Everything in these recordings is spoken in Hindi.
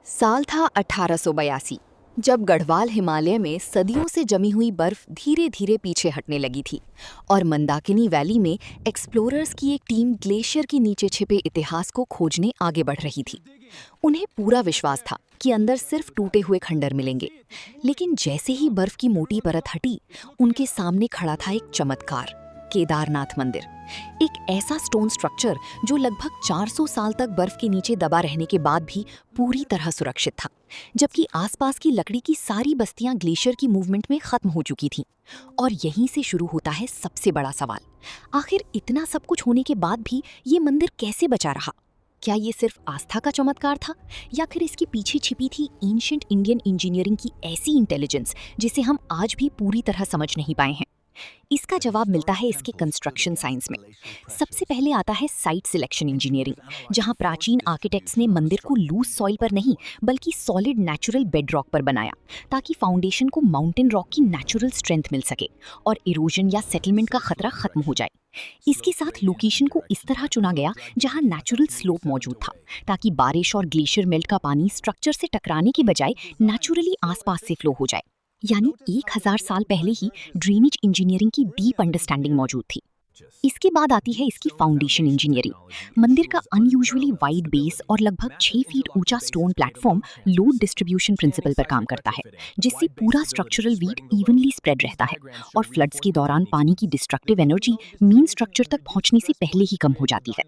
साल था 1882 जब गढ़वाल हिमालय में सदियों से जमी हुई बर्फ धीरे धीरे पीछे हटने लगी थी और मंदाकिनी वैली में एक्सप्लोरर्स की एक टीम ग्लेशियर के नीचे छिपे इतिहास को खोजने आगे बढ़ रही थी। उन्हें पूरा विश्वास था कि अंदर सिर्फ टूटे हुए खंडर मिलेंगे, लेकिन जैसे ही बर्फ की मोटी परत हटी, उनके सामने खड़ा था एक चमत्कार, केदारनाथ मंदिर। एक ऐसा स्टोन स्ट्रक्चर जो लगभग 400 साल तक बर्फ के नीचे दबा रहने के बाद भी पूरी तरह सुरक्षित था, जबकि आसपास की लकड़ी की सारी बस्तियां ग्लेशियर की मूवमेंट में खत्म हो चुकी थीं। और यहीं से शुरू होता है सबसे बड़ा सवाल, आखिर इतना सब कुछ होने के बाद भी ये मंदिर कैसे बचा रहा? क्या ये सिर्फ आस्था का चमत्कार था, या फिर इसके पीछे छिपी थी एंशिएंट इंडियन इंजीनियरिंग की ऐसी इंटेलिजेंस जिसे हम आज भी पूरी तरह समझ नहीं पाए हैं? इसका जवाब मिलता है इसके कंस्ट्रक्शन साइंस में। सबसे पहले आता है साइट सिलेक्शन इंजीनियरिंग, जहां प्राचीन आर्किटेक्ट्स ने मंदिर को लूज सॉइल पर नहीं बल्कि सॉलिड नेचुरल बेड रॉक पर बनाया, ताकि फाउंडेशन को माउंटेन रॉक की नेचुरल स्ट्रेंथ मिल सके और इरोजन या सेटलमेंट का खतरा खत्म हो जाए। इसके साथ लोकेशन को इस तरह चुना गया जहां नेचुरल स्लोप मौजूद था, ताकि बारिश और ग्लेशियर मेल्ट का पानी स्ट्रक्चर से टकराने के बजाय नेचुरली आसपास से फ्लो हो जाए। यानी 1000 साल पहले ही ड्रेनेज इंजीनियरिंग की डीप अंडरस्टैंडिंग मौजूद थी। इसके बाद आती है इसकी फाउंडेशन इंजीनियरिंग। मंदिर का अनयूजुअली वाइड बेस और लगभग 6 फीट ऊंचा stone platform load distribution principle पर काम करता है, जिससे पूरा स्ट्रक्चरल वेट इवनली स्प्रेड रहता है और फ्लड्स के दौरान पानी की डिस्ट्रक्टिव एनर्जी मेन स्ट्रक्चर तक पहुंचने से पहले ही कम हो जाती है।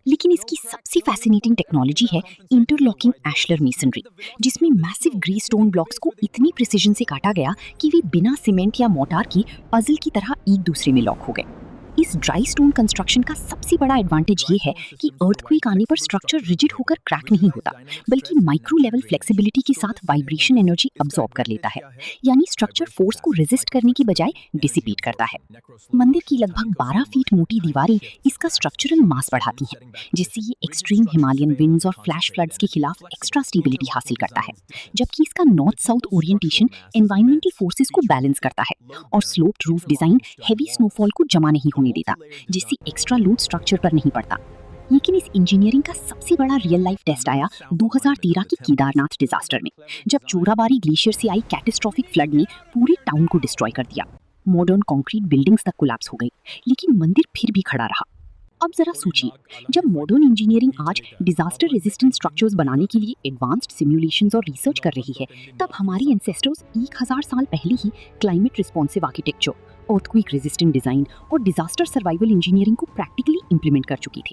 लेकिन इसकी सबसे फैसिनेटिंग टेक्नोलॉजी है इंटरलॉकिंग एशलर मेसनरी, जिसमें मैसिव ग्रे स्टोन ब्लॉक्स को इतनी प्रिसिजन से काटा गया कि वे बिना सीमेंट या मोर्टार की पजल की तरह एक दूसरे में लॉक हो गए। इस ड्राई स्टोन कंस्ट्रक्शन का सबसे बड़ा एडवांटेज ये है कि अर्थक्वेक आने पर स्ट्रक्चर रिजिड होकर क्रैक नहीं होता, बल्कि माइक्रो लेवल फ्लेक्सिबिलिटी के साथ वाइब्रेशन एनर्जी अब्सॉर्ब कर लेता है। यानी स्ट्रक्चर फोर्स को रेजिस्ट करने की बजाय डिसिपेट करता है। मंदिर की लगभग 12 फीट मोटी दीवारें इसका स्ट्रक्चरल मास बढ़ाती हैं, जिससे ये एक्सट्रीम हिमालयन विंड्स और फ्लैश फ्लड्स के खिलाफ एक्स्ट्रा स्टेबिलिटी हासिल करता है, जबकि इसका north south orientation environmental forces को बैलेंस करता है और sloped roof design heavy snowfall को जमा नहीं होने देता, जिससे एक्स्ट्रा लोड स्ट्रक्चर पर नहीं पड़ता। लेकिन इस इंजीनियरिंग का सबसे बड़ा रियल लाइफ टेस्ट आया 2013 के केदारनाथ डिजास्टर में, जब चोराबारी ग्लेशियर से आई कैटास्ट्रोफिक फ्लड ने पूरे टाउन को डिस्ट्रॉय कर दिया। मॉडर्न कंक्रीट बिल्डिंग्स तक कोलैप्स हो गई, लेकिन मंदिर फिर भी खड़ा रहा। अब जरा सोचिए, जब मॉडर्न इंजीनियरिंग आज डिजास्टर रेजिस्टेंट स्ट्रक्चर्स बनाने के लिए एडवांस्ड सिमुलेशंस और रिसर्च कर रही है, तब हमारी एंसेस्टर्स 1000 साल पहले ही climate responsive architecture, earthquake resistant design और डिजास्टर सर्वाइवल इंजीनियरिंग को प्रैक्टिकली इंप्लीमेंट कर चुकी थी।